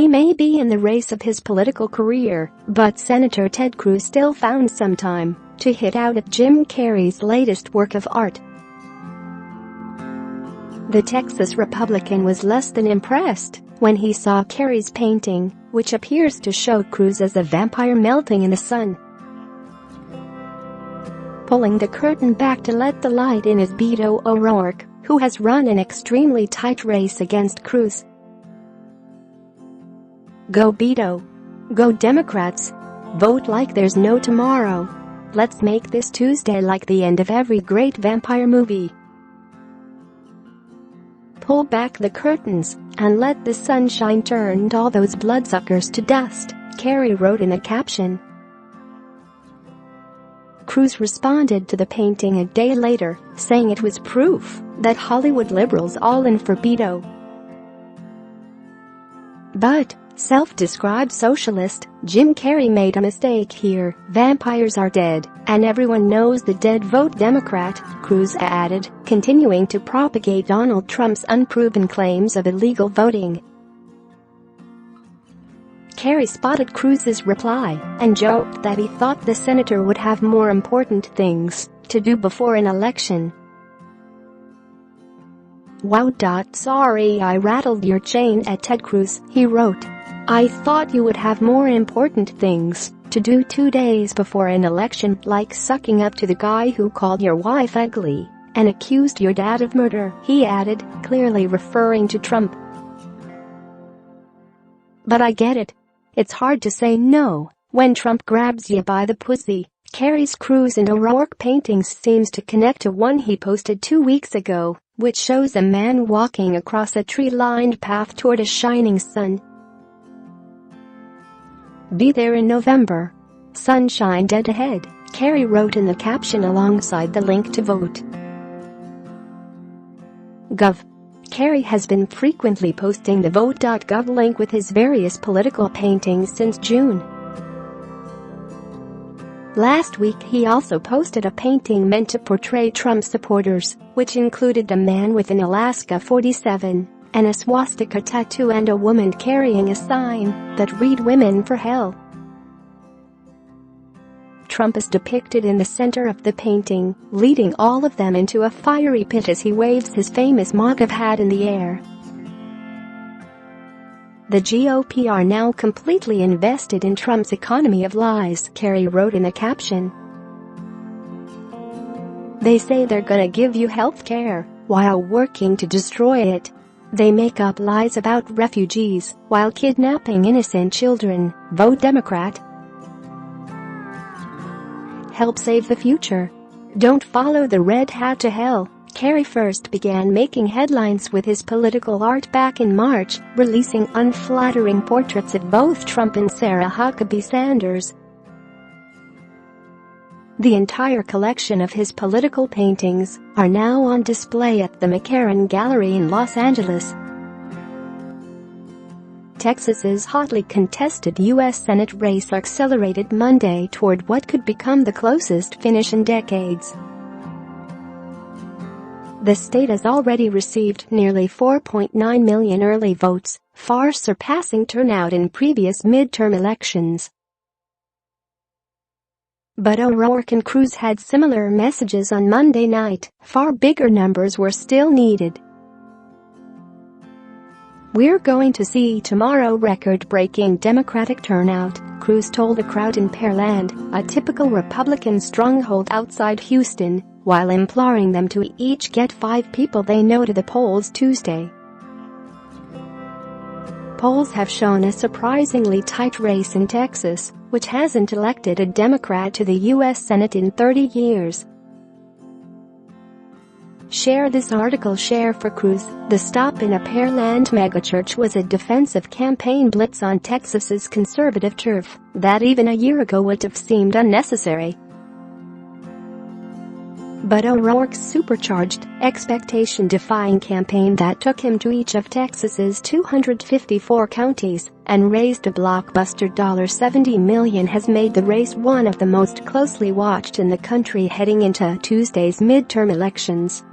He may be in the race of his political career, but Senator Ted Cruz still found some time to hit out at Jim Carrey's latest work of art. The Texas Republican was less than impressed when he saw Carrey's painting, which appears to show Cruz as a vampire melting in the sun. Pulling the curtain back to let the light in is Beto O'Rourke, who has run an extremely tight race against Cruz. Go Beto. Go Democrats. Vote like there's no tomorrow. Let's make this Tuesday like the end of every great vampire movie. Pull back the curtains and let the sunshine turn all those bloodsuckers to dust, Carrey wrote in a caption. Cruz responded to the painting a day later, saying it was proof that Hollywood liberals all in for Beto. But self-described socialist Jim Carrey made a mistake here. Vampires are dead, and everyone knows the dead vote Democrat, Cruz added, continuing to propagate Donald Trump's unproven claims of illegal voting. Carrey spotted Cruz's reply and joked that he thought the senator would have more important things to do before an election. Wow. Sorry I rattled your chain at Ted Cruz, he wrote. I thought you would have more important things to do 2 days before an election, like sucking up to the guy who called your wife ugly and accused your dad of murder, he added, clearly referring to Trump. But I get it. It's hard to say no when Trump grabs you by the pussy. Carrey's Cruz and O'Rourke paintings seems to connect to one he posted 2 weeks ago, which shows a man walking across a tree-lined path toward a shining sun. Be there in November. Sunshine dead ahead, Carrey wrote in the caption alongside the link to Vote.gov. Carrey has been frequently posting the Vote.gov link with his various political paintings since June. Last week he also posted a painting meant to portray Trump supporters, which included a man with an Alaska 47 and a swastika tattoo and a woman carrying a sign that read "Women for Hell." Trump is depicted in the center of the painting, leading all of them into a fiery pit as he waves his famous MAGA hat in the air. The GOP are now completely invested in Trump's economy of lies, Carrey wrote in a caption. They say they're gonna give you health care while working to destroy it. They make up lies about refugees while kidnapping innocent children. Vote Democrat. Help save the future. Don't follow the red hat to hell. Carrey first began making headlines with his political art back in March, releasing unflattering portraits of both Trump and Sarah Huckabee Sanders. The entire collection of his political paintings are now on display at the Maccarone Gallery in Los Angeles. Texas's hotly contested U.S. Senate race accelerated Monday toward what could become the closest finish in decades. The state has already received nearly 4.9 million early votes, far surpassing turnout in previous midterm elections. But O'Rourke and Cruz had similar messages on Monday night. Far bigger numbers were still needed. We're going to see tomorrow record-breaking Democratic turnout, Cruz told the crowd in Pearland, a typical Republican stronghold outside Houston, while imploring them to each get 5 people they know to the polls Tuesday. Polls have shown a surprisingly tight race in Texas, which hasn't elected a Democrat to the U.S. Senate in 30 years. Share this article. Share for Cruz. The stop in a Pearland megachurch was a defensive campaign blitz on Texas's conservative turf that even a year ago would have seemed unnecessary. But O'Rourke's supercharged, expectation-defying campaign that took him to each of Texas's 254 counties and raised a blockbuster $70 million has made the race one of the most closely watched in the country heading into Tuesday's midterm elections.